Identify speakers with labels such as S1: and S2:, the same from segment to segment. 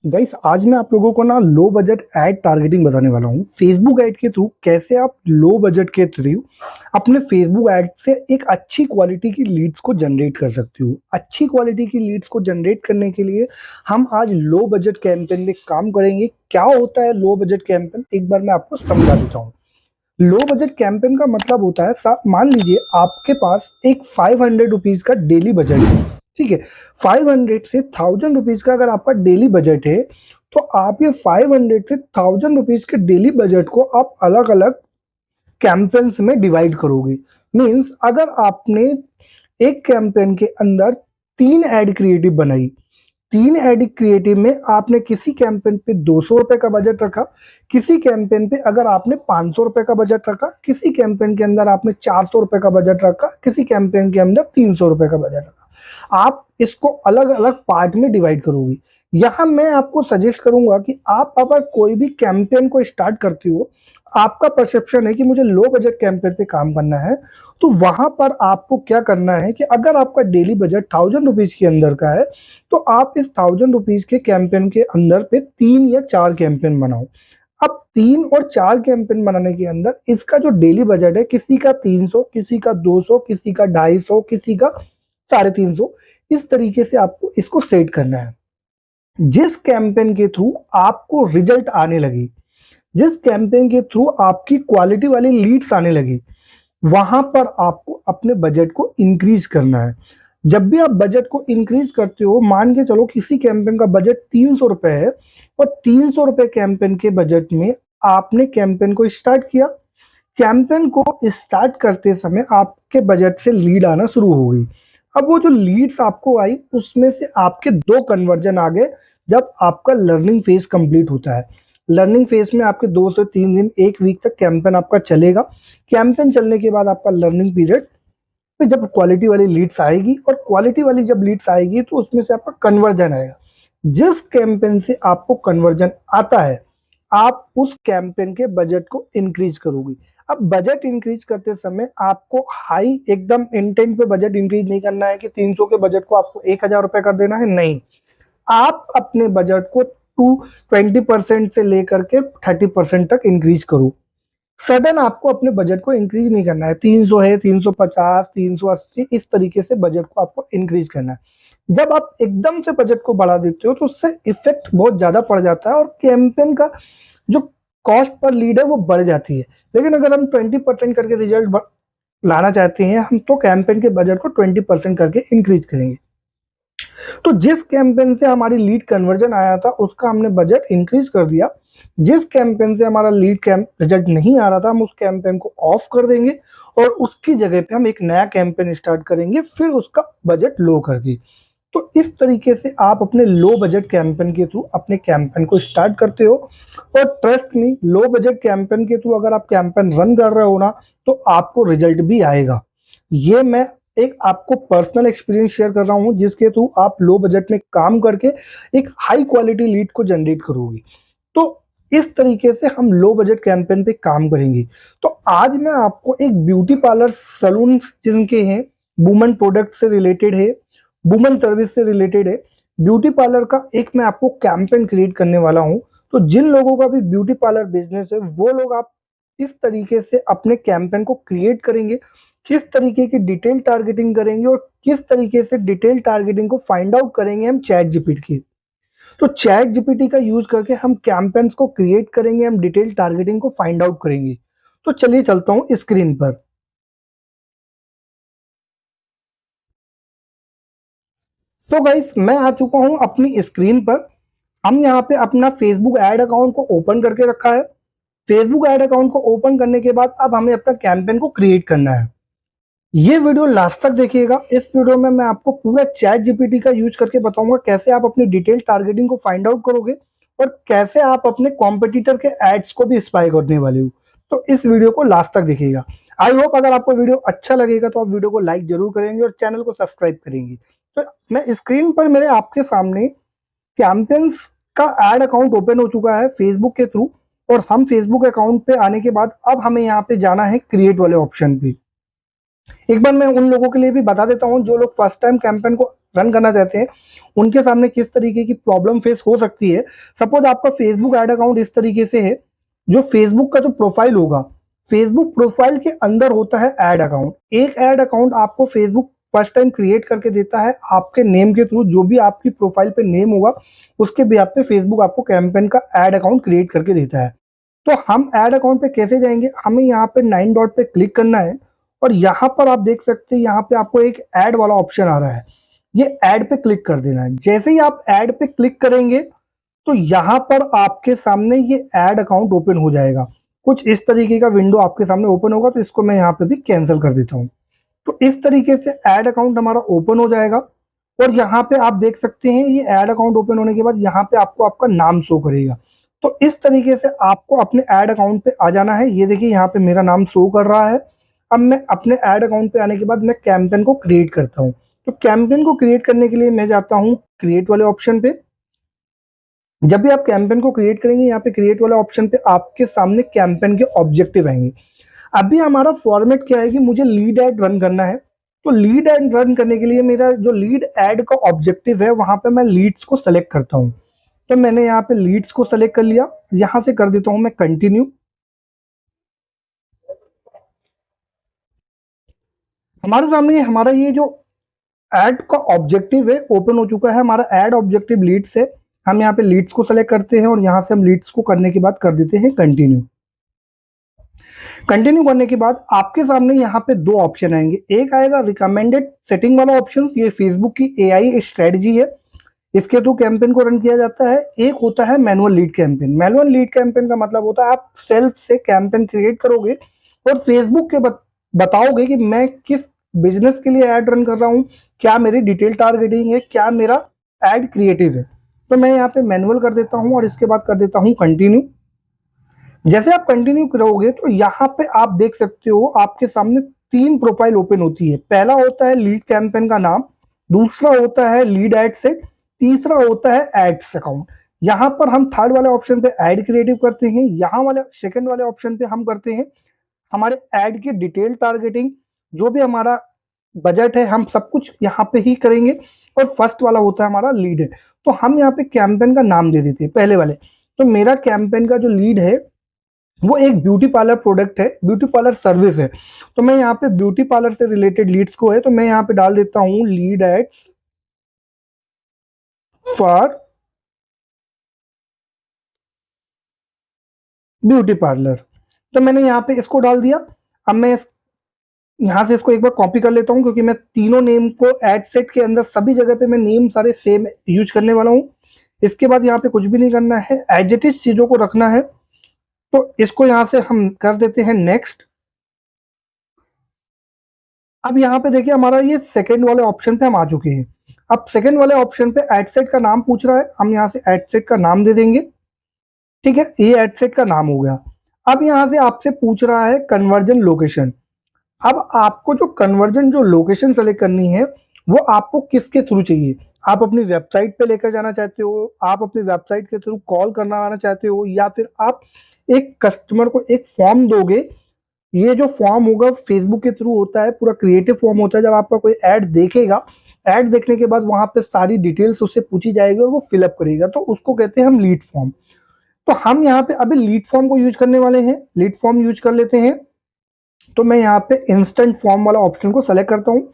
S1: Guys आज मैं आप लोगों को ना लो बजट एड टारगेटिंग बताने वाला हूँ। फेसबुक ऐड के थ्रू कैसे आप लो बजट के थ्रू अपने फेसबुक ऐड से एक अच्छी क्वालिटी की लीड्स को जनरेट कर सकते हो। अच्छी क्वालिटी की लीड्स को जनरेट करने के लिए हम आज लो बजट कैंपेन में काम करेंगे। क्या होता है लो बजट कैंपेन, एक बार मैं आपको समझा देता हूँ। लो बजट कैंपेन का मतलब होता है, मान लीजिए आपके पास एक 500 रुपीज का डेली बजट है। ठीक है, 500 से 1000 रुपीज का अगर आपका डेली बजट है तो आप ये 500 से 1000 रुपीज के डेली बजट को आप अलग अलग कैंपेन्स में डिवाइड करोगे। मीन्स अगर आपने एक कैंपेन के अंदर 3 ऐड क्रिएटिव बनाई, 3 ऐड क्रिएटिव में आपने किसी कैंपेन पे 200 रुपए का बजट रखा, किसी कैंपेन पे अगर आपने 500 रुपए का बजट रखा, किसी कैंपेन के अंदर आपने 400 रुपए का बजट रखा, किसी कैंपेन के अंदर 300 रुपए का बजट रखा। आप इसको अलग अलग पार्ट में डिवाइड करोगे। यहाँ मैं आपको सजेस्ट करूंगा कि आप अगर कोई भी कैंपेन को स्टार्ट करते हो, आपका परसेप्शन है कि मुझे लो बजट कैंपेन पे काम करना है, तो वहां पर आपको क्या करना है कि अगर आपका डेली बजट 1000 रुपीज के अंदर का है तो आप इस 1000 रुपीज के कैंपेन के अंदर पे 3 या 4 कैंपेन बनाओ। अब 3 और 4 कैंपेन बनाने के अंदर इसका जो डेली बजट है, किसी का 300, किसी का 200, किसी का 250, किसी का 350, इस तरीके से आपको इसको सेट करना है। जिस कैंपेन के थ्रू आपको रिजल्ट आने लगे, जिस कैंपेन के थ्रू आपकी क्वालिटी वाली लीड्स आने लगी, वहां पर आपको अपने बजट को इंक्रीज करना है। जब भी आप बजट को इंक्रीज करते हो, मान के चलो किसी कैंपेन का बजट 300 रुपए है और 300 रुपए कैंपेन के बजट में आपने कैंपेन को स्टार्ट किया। कैंपेन को स्टार्ट करते समय आपके बजट से लीड आना शुरू हो गई। अब वो जो लीड्स आपको आई उसमें से आपके 2 कन्वर्जन आ गए। जब आपका लर्निंग फेज कंप्लीट होता है, लर्निंग फेज में आपके 2 से 3 दिन, 1 वीक तक कैंपेन आपका चलेगा। कैंपेन चलने के बाद आपका लर्निंग पीरियड पे जब क्वालिटी वाली लीड्स आएगी, और क्वालिटी वाली जब लीड्स आएगी तो उसमें से आपका कन्वर्जन आएगा। जिस कैंपेन से आपको कन्वर्जन आता है, आप उस कैंपेन के बजट को इंक्रीज करोगे। अब बजट इंक्रीज करते समय आपको हाई एकदम इंटेंट पे बजट इंक्रीज नहीं करना है कि 300 के बजट को आपको 1000 रुपए कर देना है, नहीं। आप अपने बजट को 20% से लेकर के 30% तक इंक्रीज करो। सडन आपको अपने बजट को इंक्रीज नहीं करना है। 300 है, 350, 380, इस तरीके से बजट को आपको इंक्रीज करना है। जब आप एकदम से बजट को बढ़ा देते हो तो उससे इफेक्ट बहुत ज्यादा पड़ जाता है और कैंपेन का जो कॉस्ट पर लीड है वो बढ़ जाती है। लेकिन अगर हम 20% करके रिजल्ट लाना चाहते हैं हम, तो कैंपेन के बजट को 20% करके इंक्रीज करेंगे। तो जिस कैंपेन से हमारी लीड कन्वर्जन आया था उसका हमने बजट इंक्रीज कर दिया। जिस कैंपेन से हमारा लीड रिजल्ट नहीं आ रहा था, हम उस कैंपेन को ऑफ कर देंगे और उसकी जगह पे हम एक नया कैंपेन स्टार्ट करेंगे, फिर उसका बजट लो करके। तो इस तरीके से आप अपने लो बजट कैंपेन के थ्रू अपने कैंपेन को स्टार्ट करते हो। और trust me, low budget campaign के थ्रू अगर आप कैंपेन रन कर रहे हो ना, तो आपको रिजल्ट भी आएगा। ये मैं एक आपको पर्सनल एक्सपीरियंस शेयर कर रहा हूं, जिसके थ्रू आप लो बजट में काम करके एक हाई क्वालिटी लीड को जनरेट करोगे। तो इस तरीके से हम लो बजट कैंपेन पे काम करेंगे। तो आज मैं आपको एक ब्यूटी पार्लर सलून जिनके हैं, वुमेन प्रोडक्ट से रिलेटेड है, वुमेन सर्विस से रिलेटेड है, ब्यूटी पार्लर का एक मैं आपको कैंपेन क्रिएट करने वाला हूं। तो जिन लोगों का भी ब्यूटी पार्लर बिजनेस है, वो लोग आप इस तरीके से अपने कैंपेन को क्रिएट करेंगे, किस तरीके की डिटेल टारगेटिंग करेंगे और किस तरीके से डिटेल टारगेटिंग को फाइंड आउट करेंगे हम चैट जीपीटी की। तो चैट जीपीटी का यूज करके हम कैंपेन्स को क्रिएट करेंगे, हम डिटेल टारगेटिंग को फाइंड आउट करेंगे। तो चलिए चलता हूं स्क्रीन पर। सो गाइस, मैं आ चुका हूं अपनी स्क्रीन पर। हम यहाँ पे अपना फेसबुक ऐड अकाउंट को ओपन करके रखा है। फेसबुक ऐड अकाउंट को ओपन करने के बाद अब हमें अपना कैंपेन को क्रिएट करना है। ये वीडियो लास्ट तक देखिएगा। इस वीडियो में मैं आपको पूरा चैट जीपीटी का यूज करके बताऊंगा कैसे आप अपनी डिटेल टारगेटिंग को फाइंड आउट करोगे और कैसे आप अपने कॉम्पिटिटर के एड्स को भी स्पाई करने वाले हो। तो इस वीडियो को लास्ट तक देखिएगा। आई होप अगर आपको वीडियो अच्छा लगेगा तो आप वीडियो को लाइक जरूर करेंगे और चैनल को सब्सक्राइब करेंगे। तो मैं स्क्रीन पर मेरे आपके सामने कैंपेन्स का एड अकाउंट ओपन हो चुका है फेसबुक के थ्रू। और हम फेसबुक अकाउंट पे आने के बाद अब हमें यहाँ पे जाना है क्रिएट वाले ऑप्शन पे। एक बार मैं उन लोगों के लिए भी बता देता हूं जो लोग फर्स्ट टाइम कैंपेन को रन करना चाहते हैं उनके सामने किस तरीके की प्रॉब्लम फेस हो सकती है। सपोज आपका फेसबुक ऐड अकाउंट इस तरीके से है, जो फेसबुक का जो प्रोफाइल होगा, फेसबुक प्रोफाइल के अंदर होता है ऐड अकाउंट। एक ऐड अकाउंट आपको फेसबुक फर्स्ट टाइम क्रिएट करके देता है आपके नेम के थ्रू, जो भी आपकी प्रोफाइल पे नेम होगा उसके बेस पे फेसबुक आपको कैंपेन का ऐड अकाउंट क्रिएट करके देता है। तो हम ऐड अकाउंट पे कैसे जाएंगे, हमें यहाँ पे 9 डॉट पे क्लिक करना है और यहाँ पर आप देख सकते हैं यहाँ पे आपको एक ऐड वाला ऑप्शन आ रहा है, ये ऐड पे क्लिक कर देना है। जैसे ही आप ऐड पे क्लिक करेंगे तो यहाँ पर आपके सामने ये ऐड अकाउंट ओपन हो जाएगा। कुछ इस तरीके का विंडो आपके सामने ओपन होगा, तो इसको मैं यहाँ पे भी कैंसिल कर देता हूँ। तो इस तरीके से ऐड अकाउंट हमारा ओपन हो जाएगा और यहाँ पे आप देख सकते हैं ये ऐड अकाउंट ओपन होने के बाद यहाँ पे आपको आपका नाम शो करेगा। तो इस तरीके से आपको अपने ऐड अकाउंट पे आ जाना है। ये देखिए यहाँ पे मेरा नाम शो कर रहा है। अब मैं अपने ऐड अकाउंट पे आने के बाद मैं कैंपेन को क्रिएट करता हूँ। तो कैंपेन को क्रिएट करने के लिए मैं जाता हूँ क्रिएट वाले ऑप्शन पे। जब भी आप कैंपेन को क्रिएट करेंगे यहाँ पे क्रिएट वाले ऑप्शन पे आपके सामने कैंपेन के ऑब्जेक्टिव आएंगे। अभी हमारा फॉर्मेट क्या है कि मुझे लीड एड रन करना है। तो लीड एड रन करने के लिए मेरा जो लीड एड का ऑब्जेक्टिव है वहां पे मैं लीड्स को सेलेक्ट करता हूं। तो मैंने यहाँ पे लीड्स को सेलेक्ट कर लिया, यहां से कर देता हूं मैं कंटिन्यू। हमारे सामने हमारा ये जो एड का ऑब्जेक्टिव है ओपन हो चुका है। हमारा एड ऑब्जेक्टिव लीड्स है। हम यहाँ पे लीड्स को सेलेक्ट करते हैं और यहाँ से हम लीड्स को करने के बाद कर देते हैं कंटिन्यू। कंटिन्यू करने के बाद आपके सामने यहाँ पे दो ऑप्शन आएंगे। एक आएगा रिकमेंडेड सेटिंग वाला ऑप्शन, ये फेसबुक की एआई स्ट्रेटजी है, इसके थ्रू कैंपेन को रन किया जाता है। एक होता है manual lead campaign. Manual lead campaign का मतलब होता है आप सेल्फ से कैंपेन क्रिएट करोगे और फेसबुक के बताओगे कि मैं किस बिजनेस के लिए ऐड रन कर रहा हूँ, क्या मेरी डिटेल टारगेटिंग है, क्या मेरा ऐड क्रिएटिव है। तो मैं यहाँ पे मैनुअल कर देता हूँ और इसके बाद कर देता हूँ कंटिन्यू। जैसे आप कंटिन्यू करोगे तो यहाँ पे आप देख सकते हो आपके सामने तीन प्रोफाइल ओपन होती है। पहला होता है लीड कैंपेन का नाम, दूसरा होता है लीड एड सेट, तीसरा होता है एड्स अकाउंट। यहाँ पर हम थर्ड वाले ऑप्शन पे ऐड क्रिएटिव करते हैं, यहाँ वाले सेकंड वाले ऑप्शन पे हम करते हैं हमारे ऐड की डिटेल टारगेटिंग, जो भी हमारा बजट है हम सब कुछ यहाँ पे ही करेंगे। और फर्स्ट वाला होता है हमारा लीड है। तो हम यहाँ पे कैंपेन का नाम दे देते हैं पहले वाले। तो मेरा कैंपेन का जो लीड है वो एक ब्यूटी पार्लर प्रोडक्ट है, ब्यूटी पार्लर सर्विस है। तो मैं यहाँ पे ब्यूटी पार्लर से रिलेटेड लीड्स को है, तो मैं यहाँ पे डाल देता हूँ lead ads for beauty parlour. तो मैंने यहाँ पे इसको डाल दिया। अब मैं यहाँ से इसको एक बार कॉपी कर लेता हूँ, क्योंकि मैं तीनों नेम को एड सेट के अंदर सभी जगह पे मैं नेम सारे सेम यूज करने वाला हूँ। इसके बाद यहाँ पे कुछ भी नहीं करना है, एडजेटिव चीजों को रखना है। तो इसको यहाँ से हम कर देते हैं नेक्स्ट। अब यहाँ पे देखिए हमारा ये सेकंड वाले ऑप्शन पे हम आ चुके हैं। अब सेकंड वाले ऑप्शन पे एड सेट का नाम पूछ रहा है, हम यहाँ से एड सेट का नाम दे देंगे। ठीक है, ये एड सेट का नाम हो गया। अब यहाँ से आपसे पूछ रहा है कन्वर्जन लोकेशन। अब आपको जो कन्वर्जन जो लोकेशन सेलेक्ट करनी है वो आपको किसके थ्रू चाहिए। आप अपनी वेबसाइट पे लेकर जाना चाहते हो, आप अपनी वेबसाइट के थ्रू कॉल करना आना चाहते हो, या फिर आप एक कस्टमर को एक फॉर्म दोगे। ये जो फॉर्म होगा फेसबुक के थ्रू होता है, पूरा क्रिएटिव फॉर्म होता है। जब आपका कोई ऐड देखेगा, ऐड देखने के बाद वहां पे सारी डिटेल्स उससे पूछी जाएगी और वो फिलअप करेगा, तो उसको कहते हैं हम लीड फॉर्म। तो हम यहाँ पे अभी लीड फॉर्म को यूज करने वाले हैं, लीड फॉर्म यूज कर लेते हैं। तो मैं यहाँ पे इंस्टेंट फॉर्म वाला ऑप्शन को सेलेक्ट करता हूँ।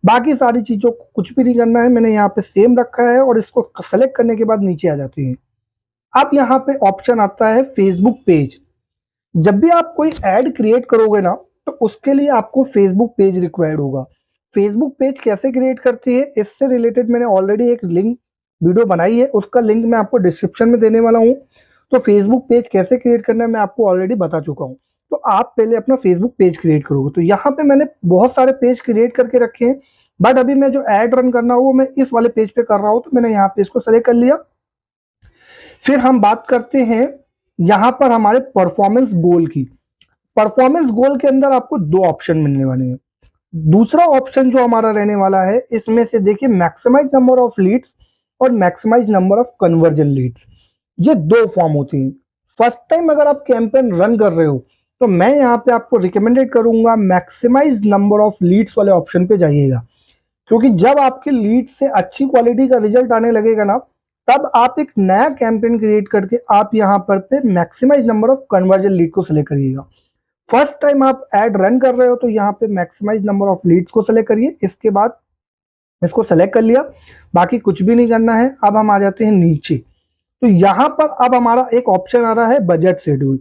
S1: बाकी सारी चीजों को कुछ भी नहीं करना है, मैंने यहाँ पे सेम रखा है और इसको सेलेक्ट करने के बाद नीचे आ जाते हैं। अब यहाँ पे ऑप्शन आता है फेसबुक पेज। जब भी आप कोई ऐड क्रिएट करोगे ना, तो उसके लिए आपको फेसबुक पेज रिक्वायर्ड होगा। फेसबुक पेज कैसे क्रिएट करती है इससे रिलेटेड मैंने ऑलरेडी एक लिंक वीडियो बनाई है, उसका लिंक मैं आपको डिस्क्रिप्शन में देने वाला हूँ। तो फेसबुक पेज कैसे क्रिएट करना है मैं आपको ऑलरेडी बता चुका हूँ। तो आप पहले अपना फेसबुक पेज क्रिएट करोगे। तो यहाँ पे मैंने बहुत सारे पेज क्रिएट करके रखे हैं, बट अभी मैं जो ऐड रन करना हो वो मैं इस वाले पेज पे कर रहा हूँ। तो मैंने यहाँ पे इसको सेलेक्ट कर लिया। फिर हम बात करते हैं यहाँ पर हमारे परफॉर्मेंस गोल की। परफॉर्मेंस गोल के अंदर आपको दो ऑप्शन मिलने वाले हैं। दूसरा ऑप्शन जो हमारा रहने वाला है इसमें से देखिए मैक्सिमाइज नंबर ऑफ लीड्स और maximise number of conversion leads, ये दो फॉर्म होते हैं। फर्स्ट टाइम अगर आप कैंपेन रन कर रहे हो तो मैं यहाँ पे आपको रिकमेंडेड करूंगा मैक्सिमाइज नंबर ऑफ लीड्स वाले ऑप्शन पे जाइएगा। क्योंकि जब आपके लीड से अच्छी क्वालिटी का रिजल्ट आने लगेगा ना, तब आप एक नया कैंपेन क्रिएट करके आप यहाँ पर पे maximise number of conversion lead को सिलेक्ट करिएगा। फर्स्ट टाइम आप एड रन कर रहे हो तो यहाँ पे मैक्सिमाइज नंबर ऑफ लीड्स को सिलेक्ट करिए। इसके बाद इसको सेलेक्ट कर लिया, बाकी कुछ भी नहीं करना है। अब हम आ जाते हैं नीचे, तो यहाँ पर अब हमारा एक ऑप्शन आ रहा है बजट शेड्यूल।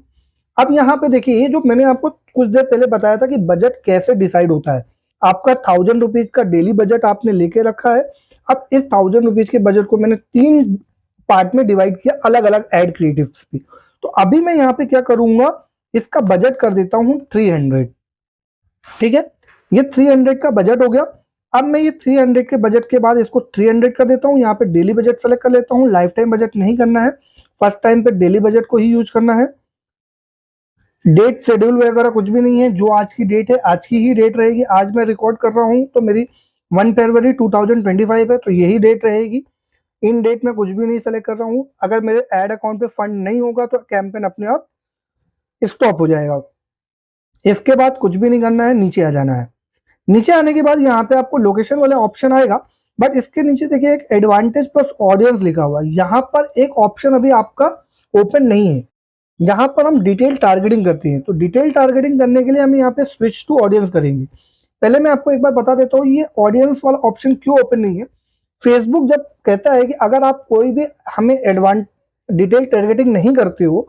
S1: अब यहाँ पे देखिए, ये जो मैंने आपको कुछ देर पहले बताया था कि बजट कैसे डिसाइड होता है। आपका 1000 रुपीज का डेली बजट आपने लेके रखा है। अब इस 1000 रुपीज के बजट को मैंने 3 पार्ट में डिवाइड किया, अलग अलग एड क्रिएटिव्स पे। तो अभी मैं यहाँ पे क्या करूंगा, इसका बजट कर देता हूँ 300। ठीक है, ये 300 का बजट हो गया। अब मैं ये 300 के बजट के बाद इसको 300 कर देता हूँ। यहाँ पे डेली बजट सेलेक्ट कर लेता हूँ। लाइफ टाइम बजट नहीं करना है, फर्स्ट टाइम पे डेली बजट को ही यूज करना है। डेट शेड्यूल वगैरह कुछ भी नहीं है, जो आज की डेट है आज की ही डेट रहेगी। आज मैं रिकॉर्ड कर रहा हूँ तो मेरी 1 फरवरी 2025 है, तो यही डेट रहेगी। इन डेट में कुछ भी नहीं सेलेक्ट कर रहा हूँ। अगर मेरे एड अकाउंट पे फंड नहीं होगा तो कैंपेन अपने आप स्टॉप हो जाएगा। इसके बाद कुछ भी नहीं करना है, नीचे आ जाना है। नीचे आने के बाद यहाँ पे आपको लोकेशन वाला ऑप्शन आएगा, बट इसके नीचे देखिए एक एडवांटेज प्लस ऑडियंस लिखा हुआ है। यहाँ पर एक ऑप्शन अभी आपका ओपन नहीं है, यहाँ पर हम डिटेल टारगेटिंग करते हैं। तो डिटेल टारगेटिंग करने के लिए हम यहाँ पे स्विच टू ऑडियंस करेंगे। पहले मैं आपको एक बार बता देता हूँ, ये ऑडियंस वाला ऑप्शन क्यों ओपन नहीं है। फेसबुक जब कहता है कि अगर आप कोई भी हमें डिटेल टारगेटिंग नहीं करते हो,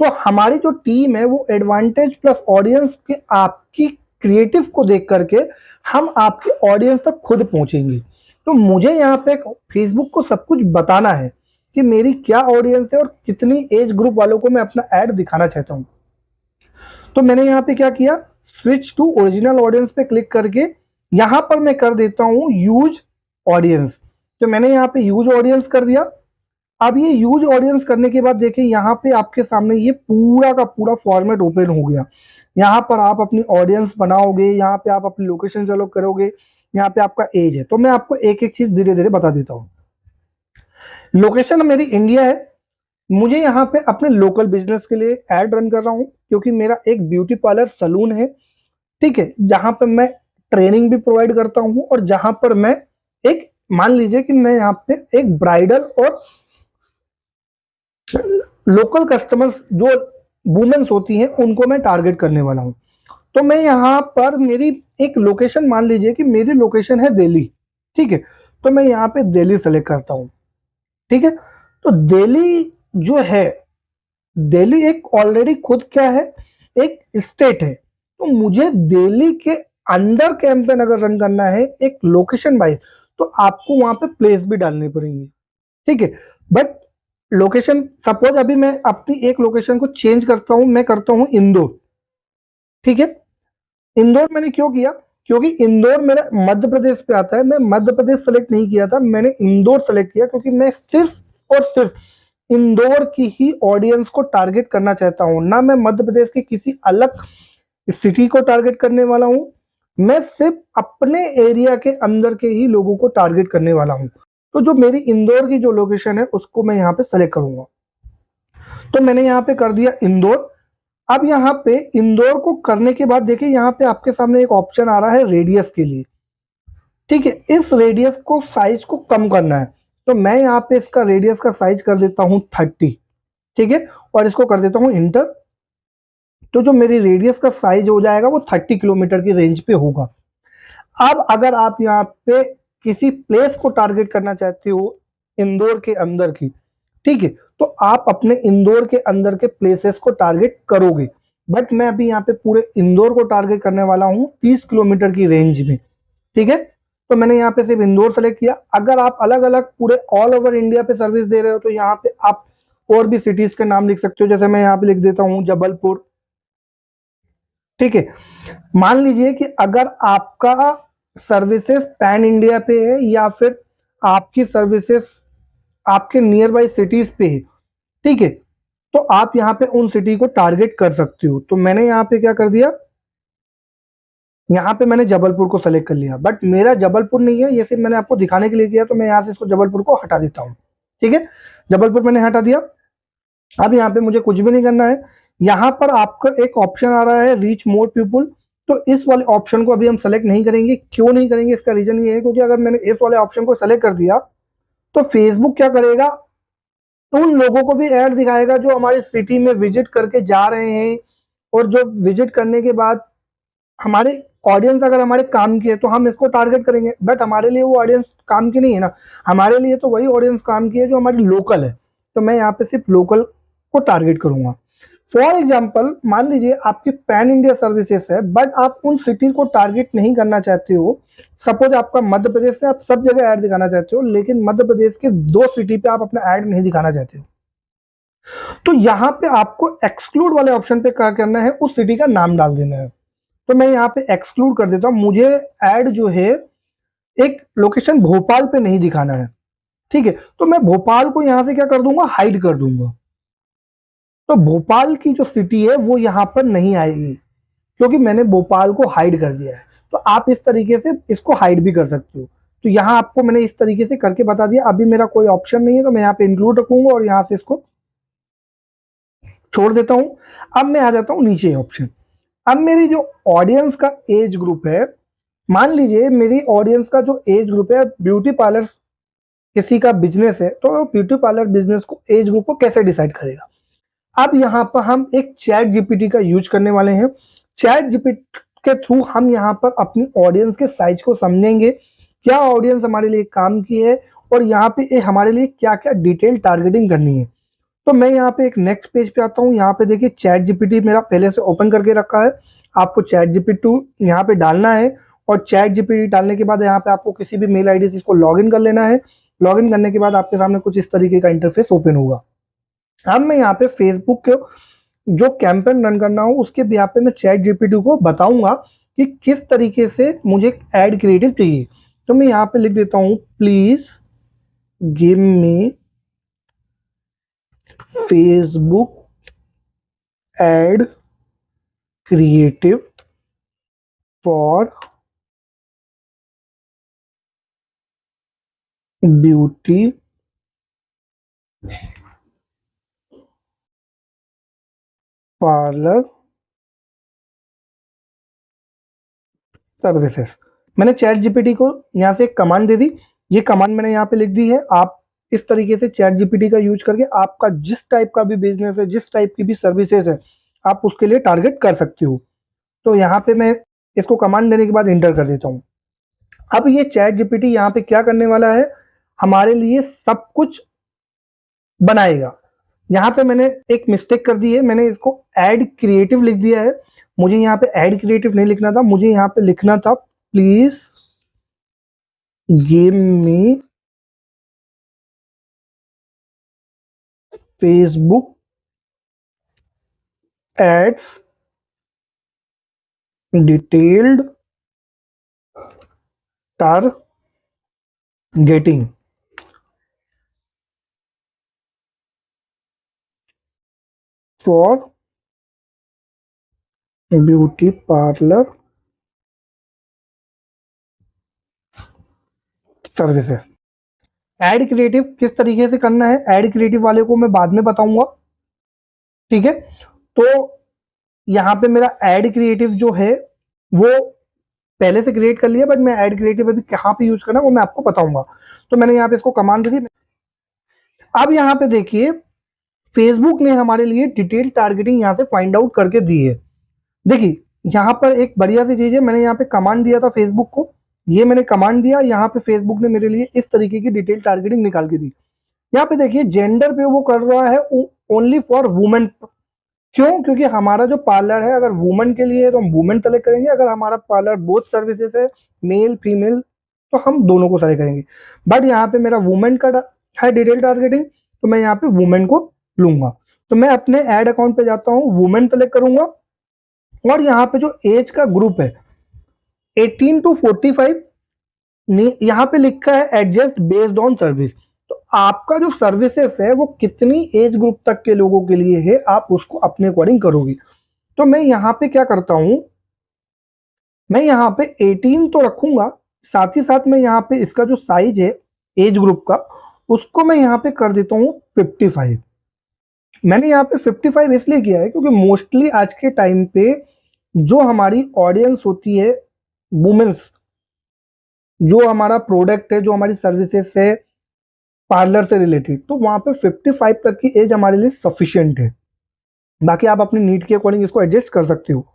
S1: तो हमारी जो टीम है वो एडवांटेज प्लस ऑडियंस के आपकी क्रिएटिव को देख करके हम आपके ऑडियंस तक खुद पहुंचेंगे। तो मुझे यहाँ पे फेसबुक को सब कुछ बताना है कि मेरी क्या ऑडियंस है और कितनी एज ग्रुप वालों को मैं अपना ऐड दिखाना चाहता हूँ। तो मैंने यहाँ पे क्या किया, स्विच टू ओरिजिनल ऑडियंस पे क्लिक करके यहाँ पर मैं कर देता हूँ यूज ऑडियंस। तो मैंने यहाँ पे यूज ऑडियंस कर दिया। अब ये यूज ऑडियंस करने के बाद देखिए यहाँ पे आपके सामने ये पूरा का पूरा फॉर्मेट ओपन हो गया। यहाँ पर आप अपनी ऑडियंस बनाओगे, यहाँ पे आप अपनी लोकेशन चलो करोगे, यहाँ पे आपका एज है। तो मैं आपको एक एक चीज धीरे धीरे बता देता हूँ। लोकेशन मेरी इंडिया है। मुझे यहाँ पे अपने लोकल बिजनेस के लिए एड रन कर रहा हूँ, क्योंकि मेरा एक ब्यूटी पार्लर सलून है। ठीक है, जहां पर मैं ट्रेनिंग भी प्रोवाइड करता हूँ और जहां पर मैं एक मान लीजिए कि मैं यहाँ पे एक ब्राइडल और लोकल कस्टमर्स जो वुमेन्स होती हैं उनको मैं टारगेट करने वाला हूँ। तो मैं यहाँ पर मेरी एक लोकेशन मान लीजिए कि मेरी लोकेशन है दिल्ली। ठीक है, तो मैं यहाँ पे दिल्ली सेलेक्ट करता हूँ। ठीक है, तो दिल्ली जो है, दिल्ली एक ऑलरेडी खुद क्या है, एक स्टेट है। तो मुझे दिल्ली के अंदर कैंपेन अगर रन करना है एक लोकेशन वाइज, तो आपको वहां पे प्लेस भी डालनी पड़ेंगी। ठीक है, बट लोकेशन सपोज अभी मैं अपनी एक लोकेशन को चेंज करता हूं, मैं करता हूं इंदौर। ठीक है, इंदौर मैंने क्यों किया, क्योंकि इंदौर मेरा मध्य प्रदेश पे आता है। मैं मध्य प्रदेश सेलेक्ट नहीं किया था, मैंने इंदौर सेलेक्ट किया क्योंकि मैं सिर्फ और सिर्फ इंदौर की ही ऑडियंस को टारगेट करना चाहता हूं, ना मैं मध्य प्रदेश के किसी अलग सिटी को टारगेट करने वाला हूं। मैं सिर्फ अपने एरिया के अंदर के ही लोगों को टारगेट करने वाला हूं। तो जो मेरी इंदौर की जो लोकेशन है उसको मैं यहाँ पे सेलेक्ट करूंगा। तो मैंने यहाँ पे कर दिया इंदौर। अब यहाँ पे इंदौर को करने के बाद देखिए यहाँ पे आपके सामने एक ऑप्शन आ रहा है रेडियस के लिए। ठीक है, इस रेडियस को साइज को कम करना है, तो मैं यहाँ पे इसका रेडियस का साइज कर देता हूँ 30। ठीक है, और इसको कर देता हूँ इंटर। तो जो मेरी रेडियस का साइज हो जाएगा वो 30 किलोमीटर की रेंज पे होगा। अब अगर आप यहाँ पे किसी प्लेस को टारगेट करना चाहते हो इंदौर के अंदर की, ठीक है, तो आप अपने इंदौर के अंदर के प्लेसेस को टारगेट करोगे। बट मैं अभी यहाँ पे पूरे इंदौर को टारगेट करने वाला हूँ 30 किलोमीटर की रेंज में। ठीक है, तो मैंने यहाँ पे सिर्फ इंदौर सेलेक्ट किया। अगर आप अलग अलग पूरे ऑल ओवर इंडिया पे सर्विस दे रहे हो तो यहाँ पे आप और भी सिटीज के नाम लिख सकते हो। जैसे मैं यहाँ पे लिख देता हूँ जबलपुर। ठीक है, मान लीजिए कि अगर आपका सर्विसेज पैन इंडिया पे है या फिर आपकी सर्विसेज आपके नियर बाई सिटीज पे है, ठीक है, तो आप यहाँ पे उन सिटी को टारगेट कर सकते हो। तो मैंने यहाँ पे क्या कर दिया, यहाँ पे मैंने जबलपुर को सेलेक्ट कर लिया। बट मेरा जबलपुर नहीं है, ये सिर्फ मैंने आपको दिखाने के लिए किया, तो मैं यहाँ से इसको जबलपुर को हटा देता हूँ। ठीक है, जबलपुर मैंने हटा दिया। अब यहाँ पे मुझे कुछ भी नहीं करना है। यहाँ पर आपका एक ऑप्शन आ रहा है रीच मोर पीपुल। तो इस वाले ऑप्शन को अभी हम सेलेक्ट नहीं करेंगे। क्यों नहीं करेंगे, इसका रीजन ये है क्योंकि अगर मैंने इस वाले ऑप्शन को सेलेक्ट कर दिया तो फेसबुक क्या करेगा, उन लोगों को भी ऐड दिखाएगा जो हमारी सिटी में विजिट करके जा रहे हैं, और जो विजिट करने के बाद हमारे ऑडियंस अगर हमारे काम की है तो हम इसको टारगेट करेंगे। बट हमारे लिए वो ऑडियंस काम की नहीं है ना, हमारे लिए तो वही ऑडियंस काम की है जो हमारी लोकल है। तो मैं यहाँ पे सिर्फ लोकल को टारगेट करूंगा। फॉर एग्जाम्पल, मान लीजिए आपकी पैन इंडिया सर्विसेज है बट आप उन सिटीज को टारगेट नहीं करना चाहते हो। सपोज आपका मध्य प्रदेश में आप सब जगह ऐड दिखाना चाहते हो, लेकिन मध्य प्रदेश के 2 सिटी पे आप अपना ऐड नहीं दिखाना चाहते हो, तो यहाँ पे आपको एक्सक्लूड वाले ऑप्शन पे क्या करना है, उस सिटी का नाम डाल देना है। तो मैं यहाँ पे एक्सक्लूड कर देता हूँ, मुझे ऐड जो है एक लोकेशन भोपाल पे नहीं दिखाना है। ठीक है, तो मैं भोपाल को यहाँ से क्या कर दूंगा, हाइड कर दूंगा। तो भोपाल की जो सिटी है वो यहाँ पर नहीं आएगी क्योंकि मैंने भोपाल को हाइड कर दिया है। तो आप इस तरीके से इसको हाइड भी कर सकते हो। तो यहाँ आपको मैंने इस तरीके से करके बता दिया। अभी मेरा कोई ऑप्शन नहीं है तो मैं यहाँ पे इंक्लूड रखूंगा और यहाँ से इसको छोड़ देता हूँ। अब मैं आ जाता हूँ नीचे ऑप्शन। अब मेरी जो ऑडियंस का एज ग्रुप है, मान लीजिए मेरी ऑडियंस का जो एज ग्रुप है, ब्यूटी पार्लर किसी का बिजनेस है, तो ब्यूटी पार्लर बिजनेस को एज ग्रुप को कैसे डिसाइड करेगा। अब यहाँ पर हम एक चैट जीपीटी का यूज करने वाले हैं। चैट जीपीटी के थ्रू हम यहाँ पर अपनी ऑडियंस के साइज को समझेंगे, क्या ऑडियंस हमारे लिए काम की है और यहाँ पे हमारे लिए क्या क्या डिटेल टारगेटिंग करनी है। तो मैं यहाँ पे एक नेक्स्ट पेज पे आता हूँ। यहाँ पे देखिए चैट जीपीटी मेरा पहले से ओपन करके रखा है। आपको चैट जीपीटी यहाँ पे डालना है और चैट जीपीटी डालने के बाद यहाँ पे आपको किसी भी मेल आईडी से इसको लॉगिन कर लेना है। लॉगिन करने के बाद आपके सामने कुछ इस तरीके का इंटरफेस ओपन होगा। अब मैं यहाँ पे फेसबुक के जो कैंपेन रन करना हो उसके भी यहाँ पे मैं चैट जीपीटी को बताऊंगा कि किस तरीके से मुझे ऐड क्रिएटिव चाहिए। तो मैं यहाँ पे लिख देता हूँ, please give me Facebook ad creative for beauty parlour services. मैंने चैट जीपीटी को यहाँ से एक कमांड दे दी। ये कमांड मैंने यहाँ पे लिख दी है। आप इस तरीके से चैट जीपीटी का यूज करके आपका जिस टाइप का भी बिजनेस है, जिस टाइप की भी सर्विसेज है, आप उसके लिए टारगेट कर सकते हो। तो यहाँ पे मैं इसको कमांड देने के बाद इंटर कर देता हूँ। अब ये चैट जीपीटी यहाँ पे क्या करने वाला है, हमारे लिए सब कुछ बनाएगा। यहाँ पे मैंने एक मिस्टेक कर दी है, मैंने इसको ऐड क्रिएटिव लिख दिया है। मुझे यहाँ पे ऐड क्रिएटिव नहीं लिखना था, मुझे यहाँ पे लिखना था please give me Facebook ads detailed targeting for beauty parlour services. Ad creative किस तरीके से करना है, ऐड क्रिएटिव वाले को मैं बाद में बताऊंगा। ठीक है, तो यहाँ पे मेरा ऐड क्रिएटिव जो है वो पहले से क्रिएट कर लिया, बट मैं ऐड क्रिएटिव अभी कहाँ पे यूज करना है वो मैं आपको बताऊंगा। तो मैंने यहाँ पे इसको कमांड दी। अब यहाँ पे देखिए फेसबुक ने हमारे लिए डिटेल टारगेटिंग यहाँ से फाइंड आउट करके दी है। देखिए यहाँ पर एक बढ़िया सी चीज है, मैंने यहाँ पे कमांड दिया था फेसबुक को, ये मैंने कमांड दिया, यहाँ पे फेसबुक ने मेरे लिए इस तरीके की डिटेल टारगेटिंग निकाल के दी। यहाँ पे देखिए जेंडर पे वो कर रहा है ओनली फॉर वुमेन। क्यों, क्योंकि हमारा जो पार्लर है अगर वुमेन के लिए है तो हम वुमेन सेलेक्ट करेंगे, अगर हमारा पार्लर बोथ सर्विसेज है मेल फीमेल तो हम दोनों को सेलेक्ट करेंगे। बट यहाँ पे मेरा वुमेन का है डिटेल टारगेटिंग, तो मैं यहाँ पे वुमेन को लूंगा। तो मैं अपने एड अकाउंट पे जाता हूँ, वुमेन सेलेक्ट करूंगा और यहाँ पे जो एज का ग्रुप है 18 to 45 यहाँ पे लिखा है एडजस्ट बेस्ड ऑन सर्विस। तो आपका जो सर्विसेज है वो कितनी एज ग्रुप तक के लोगों के लिए है आप उसको अपने अकॉर्डिंग करोगे। तो मैं यहाँ पे क्या करता हूं, मैं यहाँ पे 18 तो रखूंगा, साथ ही साथ मैं यहाँ पे इसका जो साइज है एज ग्रुप का उसको मैं यहाँ पे कर देता हूँ 55। मैंने यहाँ पे 55 इसलिए किया है क्योंकि मोस्टली आज के टाइम पे जो हमारी ऑडियंस होती है वुमेन्स, जो हमारा प्रोडक्ट है, जो हमारी सर्विसेज है पार्लर से रिलेटेड, तो वहाँ पे 55 तक की एज हमारे लिए सफिशिएंट है। बाकी आप अपनी नीड के अकॉर्डिंग इसको एडजस्ट कर सकते हो।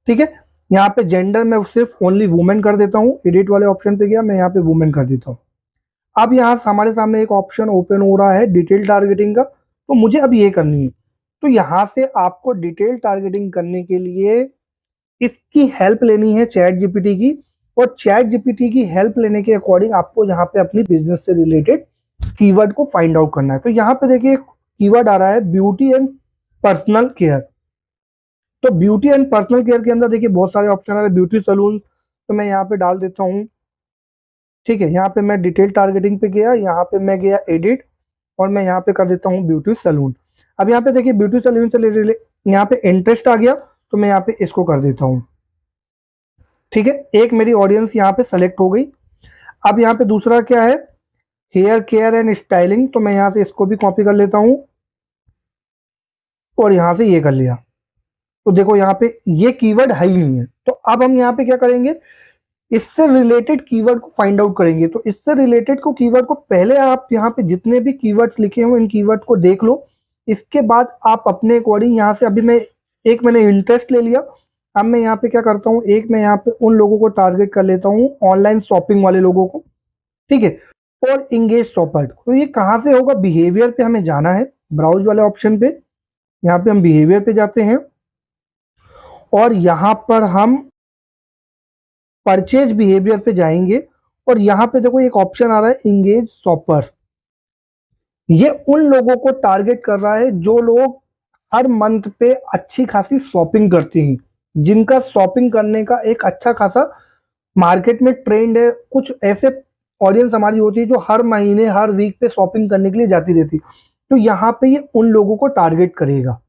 S1: ठीक है, यहाँ पे जेंडर में सिर्फ ओनली वुमेन कर देता हूँ, एडिट वाले ऑप्शन पे गया, मैं यहाँ पे वुमेन कर देता हूँ। अब यहाँ हमारे सामने एक ऑप्शन ओपन हो रहा है डिटेल टारगेटिंग का, तो मुझे अब ये करनी है। तो यहाँ से आपको डिटेल टारगेटिंग करने के लिए इसकी हेल्प लेनी है चैट जीपीटी की, और चैट जीपीटी की हेल्प लेने के अकॉर्डिंग आपको यहाँ पे अपनी बिजनेस से रिलेटेड कीवर्ड को फाइंड आउट करना है। तो यहाँ पे देखिए कीवर्ड आ रहा है ब्यूटी एंड पर्सनल केयर। तो ब्यूटी एंड पर्सनल केयर के अंदर देखिए बहुत सारे ऑप्शन आ रहे हैं, ब्यूटी सलून, तो मैं यहाँ पे डाल देता हूँ। ठीक है, यहाँ पे मैं डिटेल टारगेटिंग पे गया, यहाँ पे मैं गया एडिट, और मैं यहाँ पे कर देता हूँ ब्यूटी सलून। अब यहाँ पे देखिए ब्यूटी सलून से यहाँ पे इंटरेस्ट आ गया, तो मैं यहाँ पे इसको कर देता हूँ। ठीक है, एक मेरी ऑडियंस यहाँ पे सेलेक्ट हो गई। अब यहाँ पे दूसरा क्या है, हेयर केयर एंड स्टाइलिंग, तो मैं यहाँ से इसको भी कॉपी कर लेता हूँ और यहाँ से ये कर लिया। तो देखो यहाँ पे ये कीवर्ड है ही नहीं है, तो अब हम यहाँ पे क्या करेंगे, इससे रिलेटेड कीवर्ड को फाइंड आउट करेंगे। तो इससे रिलेटेड को कीवर्ड को पहले आप यहाँ पे जितने भी कीवर्ड्स लिखे हो इन कीवर्ड को देख लो, इसके बाद आप अपने अकॉर्डिंग यहाँ से, अभी मैंने इंटरेस्ट ले लिया, अब मैं यहाँ पे क्या करता हूँ, एक मैं यहाँ पे उन लोगों को टारगेट कर लेता हूँ ऑनलाइन शॉपिंग वाले लोगों को। ठीक है, और इंगेज शॉपर, तो ये कहाँ से होगा, बिहेवियर पे हमें जाना है, ब्राउज वाले ऑप्शन पे, यहाँ पे हम बिहेवियर पे जाते हैं और यहाँ पर हम परचेज बिहेवियर पे जाएंगे, और यहाँ पे देखो एक ऑप्शन आ रहा है इंगेज शॉपर। ये उन लोगों को टारगेट कर रहा है जो लोग हर मंथ पे अच्छी खासी शॉपिंग करते हैं, जिनका शॉपिंग करने का एक अच्छा खासा मार्केट में ट्रेंड है। कुछ ऐसे ऑडियंस हमारी होती है जो हर महीने हर वीक पे शॉपिंग करने के लिए जाती रहती, तो यहाँ पे ये उन लोगों को टारगेट करेगा।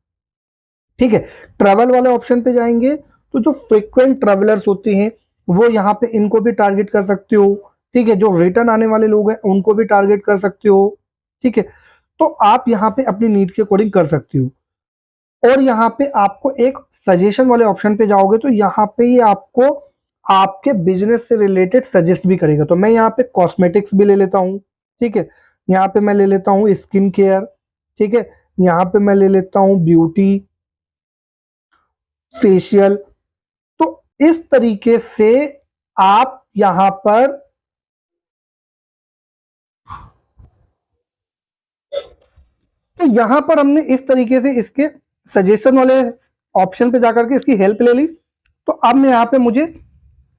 S1: ठीक है, ट्रैवल वाले ऑप्शन पे जाएंगे, तो जो फ्रिक्वेंट ट्रैवलर्स होते हैं वो यहाँ पे इनको भी टारगेट कर सकते हो। ठीक है, जो रिटर्न आने वाले लोग हैं उनको भी टारगेट कर सकते हो। ठीक है, तो आप यहाँ पे अपनी नीड के अकॉर्डिंग कर सकते हो। और यहाँ पे आपको एक सजेशन वाले ऑप्शन पे जाओगे, तो यहाँ पे ये आपको आपके बिजनेस से रिलेटेड सजेस्ट भी करेगा। तो मैं यहाँ पे कॉस्मेटिक्स भी ले लेता हूँ। ठीक है, यहाँ पे मैं ले लेता हूँ स्किन केयर। ठीक है, यहाँ पे मैं ले लेता हूँ ब्यूटी, फेशियल। तो इस तरीके से आप यहां पर, तो यहां पर हमने इस तरीके से इसके सजेशन वाले ऑप्शन पे जाकर के इसकी हेल्प ले ली। तो अब मैं यहाँ पे मुझे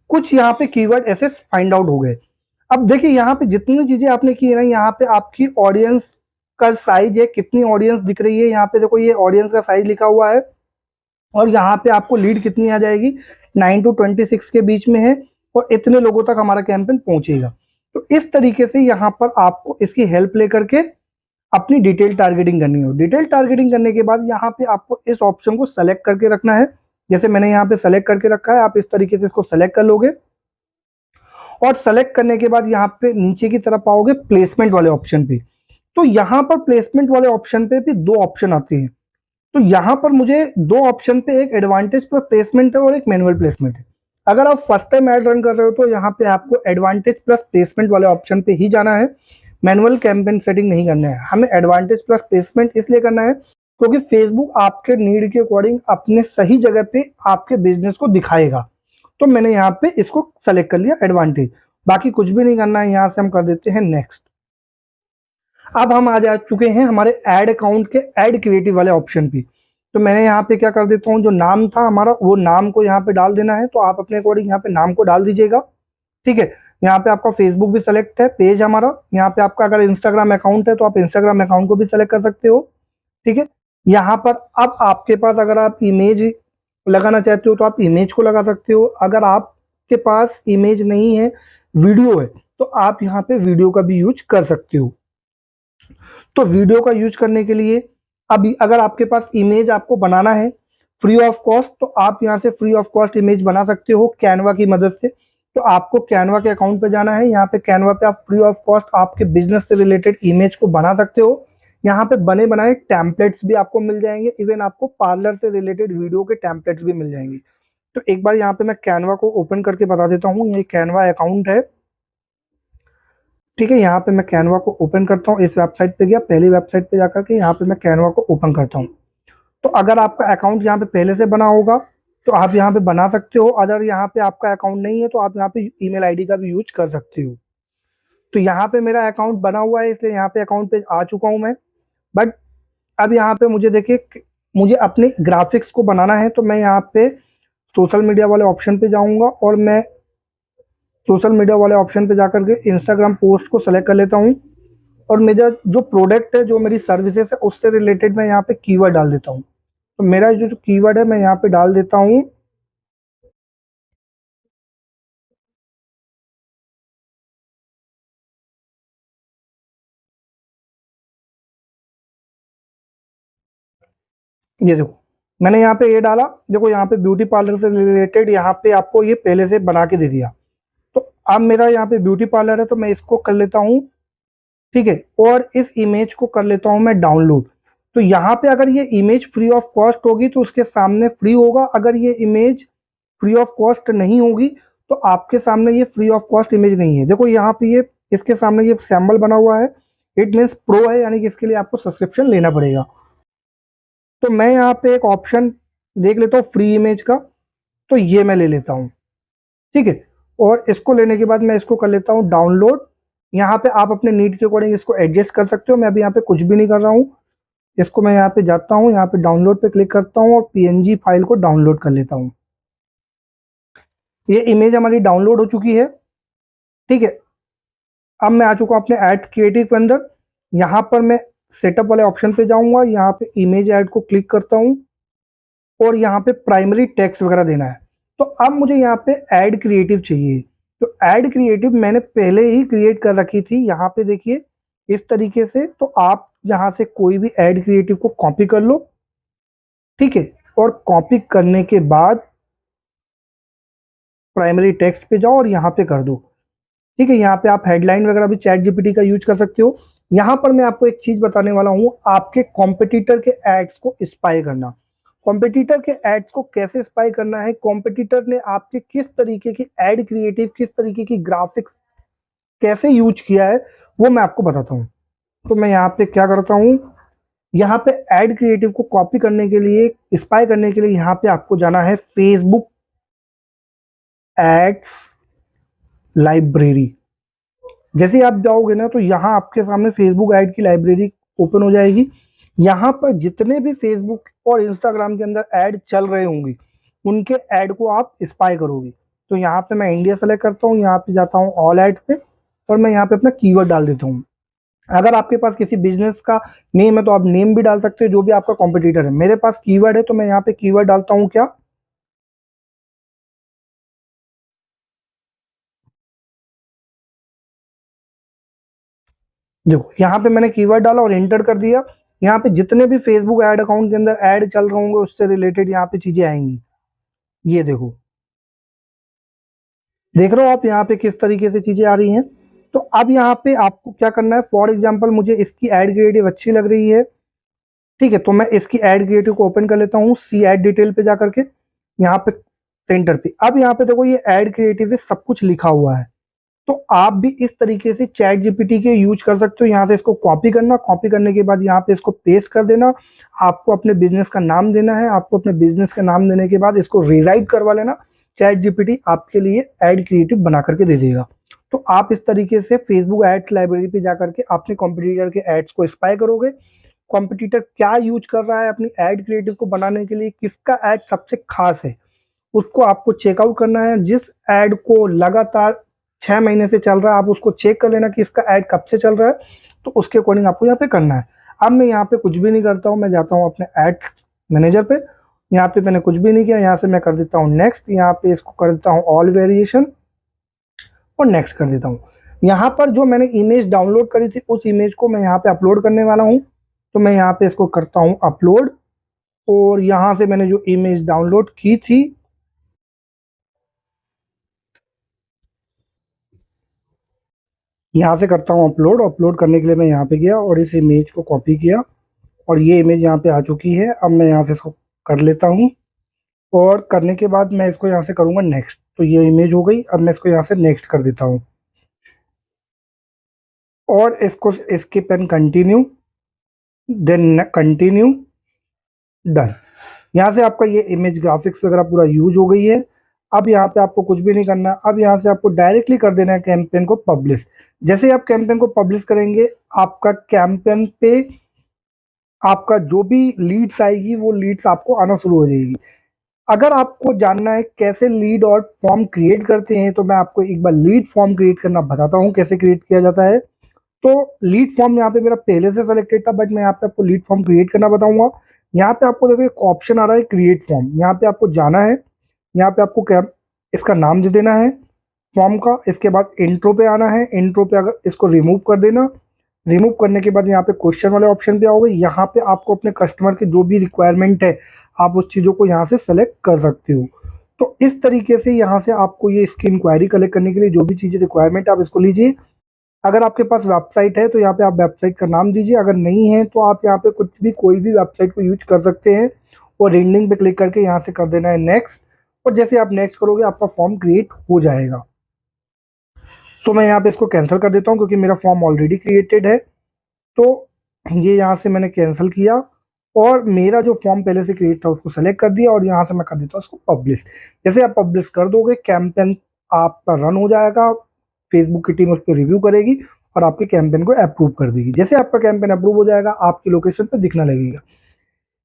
S1: कुछ यहाँ पे कीवर्ड ऐसे फाइंड आउट हो गए। अब देखिए यहाँ पे जितनी चीजें आपने की है ना, यहाँ पे आपकी ऑडियंस का साइज है, कितनी ऑडियंस दिख रही है, यहाँ पे देखो ये ऑडियंस का साइज लिखा हुआ है, और यहाँ पे आपको लीड कितनी आ जाएगी, 9 to 26 के बीच में है, और इतने लोगों तक हमारा कैंपेन पहुंचेगा। तो इस तरीके से यहाँ पर आपको इसकी हेल्प लेकर के अपनी डिटेल टारगेटिंग करनी हो। डिटेल टारगेटिंग करने के बाद यहाँ पे आपको इस ऑप्शन को सेलेक्ट करके रखना है, जैसे मैंने यहाँ पे सेलेक्ट करके रखा है, आप इस तरीके से इसको सेलेक्ट कर लोगे, और सेलेक्ट करने के बाद यहाँ पे नीचे की तरफ आओगे प्लेसमेंट वाले ऑप्शन पे। तो यहाँ पर प्लेसमेंट वाले ऑप्शन पे भी दो ऑप्शन आते हैं। तो यहाँ पर मुझे दो ऑप्शन पे, एक एडवांटेज प्लस प्लेसमेंट है और एक मैनुअल प्लेसमेंट है। अगर आप फर्स्ट टाइम ऐड रन कर रहे हो तो यहाँ पे आपको एडवांटेज प्लस प्लेसमेंट वाले ऑप्शन पे ही जाना है, मैनुअल कैंपेन सेटिंग नहीं करना है। हमें एडवांटेज प्लस प्लेसमेंट इसलिए करना है क्योंकि फेसबुक आपके नीड के अकॉर्डिंग अपने सही जगह पे आपके बिजनेस को दिखाएगा। तो मैंने यहाँ पे इसको सेलेक्ट कर लिया एडवांटेज, बाकी कुछ भी नहीं करना है। यहाँ से हम कर देते हैं नेक्स्ट। अब हम आ जा चुके हैं हमारे ऐड अकाउंट के ऐड क्रिएटिव वाले ऑप्शन पे। तो मैंने यहाँ पे क्या कर देता हूँ, जो नाम था हमारा वो नाम को यहाँ पे डाल देना है। तो आप अपने अकॉर्डिंग यहाँ पे नाम को डाल दीजिएगा। ठीक है, यहाँ पे आपका फेसबुक भी सेलेक्ट है पेज हमारा। यहाँ पे आपका अगर इंस्टाग्राम अकाउंट है तो आप इंस्टाग्राम अकाउंट को भी सेलेक्ट कर सकते हो। ठीक है, यहाँ पर अब आपके पास अगर आप इमेज लगाना चाहते हो तो आप इमेज को लगा सकते हो। अगर आपके पास इमेज नहीं है, वीडियो है, तो आप यहाँ पे वीडियो का भी यूज कर सकते हो। तो वीडियो का यूज करने के लिए अभी अगर आपके पास इमेज आपको बनाना है फ्री ऑफ कॉस्ट, तो आप यहाँ से फ्री ऑफ कॉस्ट इमेज बना सकते हो कैनवा की मदद से। तो आपको कैनवा के अकाउंट पे जाना है, यहाँ पे कैनवा पे आप फ्री ऑफ कॉस्ट आपके बिजनेस से रिलेटेड इमेज को बना सकते हो। यहाँ पे बने बनाए टेम्पलेट्स भी आपको मिल जाएंगे, इवन आपको पार्लर से रिलेटेड वीडियो के टेम्पलेट्स भी मिल जाएंगे। तो एक बार यहाँ पे मैं कैनवा को ओपन करके बता देता हूँ। ये कैनवा अकाउंट है, ठीक है। यहाँ पे मैं कैनवा को ओपन करता हूँ। इस वेबसाइट पे गया, पहली वेबसाइट पे जाकर के यहाँ पे मैं कैनवा को ओपन करता हूँ। तो अगर आपका अकाउंट यहाँ पे पहले से बना होगा तो आप यहाँ पे बना सकते हो। अगर यहाँ पे आपका अकाउंट नहीं है तो आप यहाँ पे ईमेल आईडी का भी यूज कर सकते हो। तो यहाँ पे मेरा अकाउंट बना हुआ है, इसलिए यहाँ पे अकाउंट पे आ चुका हूँ मैं। बट अब यहाँ पे मुझे देखिए, मुझे अपने ग्राफिक्स को बनाना है, तो मैं यहाँ पे सोशल मीडिया वाले ऑप्शन पे जाऊँगा और मैं सोशल मीडिया वाले ऑप्शन पे जाकर के इंस्टाग्राम पोस्ट को सेलेक्ट कर लेता हूँ। और मेरा जो प्रोडक्ट है, जो मेरी सर्विसेज है, उससे रिलेटेड मैं यहाँ पे कीवर्ड डाल देता हूँ। तो मेरा जो कीवर्ड है मैं यहाँ पे डाल देता हूँ ये देखो, मैंने यहाँ पे ये डाला। देखो यहाँ पे ब्यूटी पार्लर से रिलेटेड यहाँ पे आपको ये पहले से बना के दे दिया। तो अब मेरा यहाँ पे ब्यूटी पार्लर है, तो मैं इसको कर लेता हूँ, ठीक है। और इस इमेज को कर लेता हूँ मैं डाउनलोड। तो यहाँ पे अगर ये इमेज फ्री ऑफ कॉस्ट होगी तो उसके सामने फ्री होगा। अगर ये इमेज फ्री ऑफ कॉस्ट नहीं होगी तो आपके सामने ये फ्री ऑफ कॉस्ट इमेज नहीं है। देखो यहाँ पे ये इसके सामने ये सैम्बल बना हुआ है, इट मीन्स प्रो है, यानी कि इसके लिए आपको सब्सक्रिप्शन लेना पड़ेगा। तो मैं यहाँ पे एक ऑप्शन देख लेता हूँ फ्री इमेज का, तो ये मैं ले लेता हूँ, ठीक है। और इसको लेने के बाद मैं इसको कर लेता हूँ डाउनलोड। यहाँ पे आप अपने नीड के अकॉर्डिंग इसको एडजस्ट कर सकते हो। मैं अभी यहाँ पे कुछ भी नहीं कर रहा हूँ। इसको मैं यहाँ पे जाता हूँ, यहाँ पे डाउनलोड पे क्लिक करता हूँ और पीएनजी फाइल को डाउनलोड कर लेता हूँ। ये इमेज हमारी डाउनलोड हो चुकी है, ठीक है। अब मैं आ चुका हूँ अपने ऐड क्रिएटिव के अंदर। यहाँ पर मैं सेटअप वाले ऑप्शन पे जाऊँगा, यहाँ पे इमेज ऐड को क्लिक करता हूँ और यहाँ पे प्राइमरी टेक्स्ट वगैरह देना है। तो अब मुझे यहाँ पे ऐड क्रिएटिव चाहिए। तो ऐड क्रिएटिव मैंने पहले ही क्रिएट कर रखी थी, यहाँ पे देखिए इस तरीके से। तो आप यहाँ से कोई भी ऐड क्रिएटिव को कॉपी कर लो, ठीक है। और कॉपी करने के बाद प्राइमरी टेक्स्ट पे जाओ और यहाँ पे कर दो, ठीक है। यहाँ पे आप हेडलाइन वगैरह भी चैट जीपीटी का यूज कर सकते हो। यहाँ पर मैं आपको एक चीज बताने वाला हूँ, आपके कॉम्पिटिटर के एड्स को स्पाई करना। कॉम्पिटिटर के एड्स को कैसे स्पाई करना है, कॉम्पिटिटर ने आपके किस तरीके की एड क्रिएटिव, किस तरीके की ग्राफिक्स कैसे यूज किया है, वो मैं आपको बताता हूँ। तो मैं यहाँ पे क्या करता हूँ, यहाँ पे एड क्रिएटिव को कॉपी करने के लिए, स्पाई करने के लिए यहाँ पे आपको जाना है फेसबुक एड्स लाइब्रेरी। जैसे ही आप जाओगे ना तो यहाँ आपके सामने फेसबुक ऐड की लाइब्रेरी ओपन हो जाएगी। यहाँ पर जितने भी फेसबुक और इंस्टाग्राम के अंदर ऐड चल रहे होंगे उनके ऐड को आप स्पाई करोगे। तो यहाँ पे मैं इंडिया सेलेक्ट करता हूँ, यहाँ पे जाता हूँ ऑल ऐड पे और मैं यहाँ पे अपना कीवर्ड डाल देता हूँ। अगर आपके पास किसी बिजनेस का नेम है तो आप नेम भी डाल सकते हो, जो भी आपका कॉम्पिटिटर है। मेरे पास कीवर्ड है तो मैं यहाँ पे कीवर्ड डालता हूँ क्या, देखो यहाँ पे मैंने कीवर्ड डाला और एंटर कर दिया। यहाँ पे जितने भी फेसबुक ऐड अकाउंट के अंदर ऐड चल रहे होंगे उससे रिलेटेड यहाँ पे चीजें आएंगी। ये देखो, देख रहे हो आप यहाँ पे किस तरीके से चीजें आ रही हैं। तो अब यहाँ पे आपको क्या करना है, फॉर एग्जाम्पल मुझे इसकी एड क्रिएटिव अच्छी लग रही है, ठीक है। तो मैं इसकी एड क्रिएटिव को ओपन कर लेता हूँ, सी एड डिटेल पे जाकर के यहाँ पे सेंटर पे। अब यहाँ पे देखो ये एड क्रिएटिव है, सब कुछ लिखा हुआ है। तो आप भी इस तरीके से चैट जीपीटी के यूज कर सकते हो। यहाँ से इसको कॉपी करना, कॉपी करने के बाद यहाँ पे इसको पेस्ट कर देना। आपको अपने बिजनेस का नाम देना है, आपको अपने बिजनेस का नाम देने के बाद इसको रीराइट करवा लेना। चैट जीपीटी आपके लिए एड क्रिएटिव बना करके दे देगा। तो आप इस तरीके से फेसबुक एड्स लाइब्रेरी पे जाकर के अपने कॉम्पिटिटर के एड्स को स्पाई करोगे। कॉम्पिटिटर क्या यूज कर रहा है अपनी एड क्रिएटिव को बनाने के लिए, किसका एड सबसे खास है, उसको आपको चेकआउट करना है। जिस एड को लगातार 6 महीने से चल रहा है, आप उसको चेक कर लेना कि इसका ऐड कब से चल रहा है, तो उसके अकॉर्डिंग आपको यहाँ पे करना है। अब मैं यहाँ पे कुछ भी नहीं करता हूँ, मैं जाता हूँ अपने ऐड मैनेजर पे। यहाँ पे मैंने कुछ भी नहीं किया, यहाँ से मैं कर देता हूँ नेक्स्ट, यहाँ पे इसको कर देता हूँ ऑल वेरिएशन और नेक्स्ट कर देता हूँ। यहाँ पर जो मैंने इमेज डाउनलोड करी थी उस इमेज को मैं यहाँ पे अपलोड करने वाला हूँ। तो मैं यहाँ पे इसको करता हूँ अपलोड और यहाँ से मैंने जो इमेज डाउनलोड की थी यहाँ से करता हूँ अपलोड। अपलोड करने के लिए मैं यहाँ पे गया और इस इमेज को कॉपी किया और ये इमेज यहाँ पे आ चुकी है। अब मैं यहाँ से इसको कर लेता हूँ और करने के बाद मैं इसको यहाँ से करूँगा नेक्स्ट। तो ये इमेज हो गई, अब मैं इसको यहाँ से नेक्स्ट कर देता हूँ और इसको skip and continue, then continue, done. यहाँ से आपका ये इमेज ग्राफिक्स वगैरह पूरा यूज हो गई है। अब यहाँ पे आपको कुछ भी नहीं करना, अब यहाँ से आपको डायरेक्टली कर देना है कैंपेन को पब्लिश। जैसे ही आप कैंपेन को पब्लिश करेंगे, आपका कैंपेन पे आपका जो भी लीड्स आएगी वो लीड्स आपको आना शुरू हो जाएगी। अगर आपको जानना है कैसे लीड और फॉर्म क्रिएट करते हैं, तो मैं आपको एक बार लीड फॉर्म क्रिएट करना बताता हूँ कैसे क्रिएट किया जाता है। तो लीड फॉर्म यहाँ पे मेरा पहले से सेलेक्टेड था, बट मैं यहाँ पे आपको लीड फॉर्म क्रिएट करना बताऊंगा। यहाँ पे आपको देखो एक ऑप्शन आ रहा है क्रिएट फॉर्म, यहाँ पे आपको जाना है, यहाँ पे आपको क्या इसका नाम दे देना है फॉर्म का। इसके बाद इंट्रो पे आना है, इंट्रो पे अगर इसको रिमूव कर देना, रिमूव करने के बाद यहाँ पे क्वेश्चन वाले ऑप्शन पे आओगे। यहाँ पे आपको अपने कस्टमर की जो भी रिक्वायरमेंट है आप उस चीज़ों को यहाँ से सेलेक्ट कर सकते हो। तो इस तरीके से यहाँ से आपको ये इसकी इंक्वायरी कलेक्ट करने के लिए जो भी चीज़ें रिक्वायरमेंट है आप इसको लीजिए। अगर आपके पास वेबसाइट है तो यहाँ पे आप वेबसाइट का नाम दीजिए, अगर नहीं है तो आप यहाँ पे कुछ भी कोई भी वेबसाइट को यूज कर सकते हैं और रेंडिंग पे क्लिक करके यहाँ से कर देना है नेक्स्ट। और जैसे आप नेक्स्ट करोगे आपका फॉर्म क्रिएट हो जाएगा। तो मैं यहाँ पे इसको कैंसिल कर देता हूँ क्योंकि मेरा फॉर्म ऑलरेडी क्रिएटेड है। तो ये यहाँ से मैंने कैंसिल किया और मेरा जो फॉर्म पहले से क्रिएट था उसको सेलेक्ट कर दिया और यहाँ से मैं कर देता हूँ उसको पब्लिश। जैसे आप पब्लिश कर दोगे कैंपेन आपका रन हो जाएगा, फेसबुक की टीम उस पर रिव्यू करेगी और आपके कैंपेन को अप्रूव कर देगी। जैसे आपका कैंपेन अप्रूव हो जाएगा आपकी लोकेशन पर दिखना लगेगा।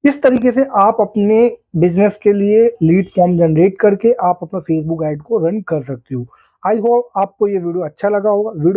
S1: इस तरीके से आप अपने बिजनेस के लिए लीड फॉर्म जनरेट करके आप अपना फेसबुक ऐड को रन कर सकते हो। आई होप आपको ये वीडियो अच्छा लगा होगा। वीडियो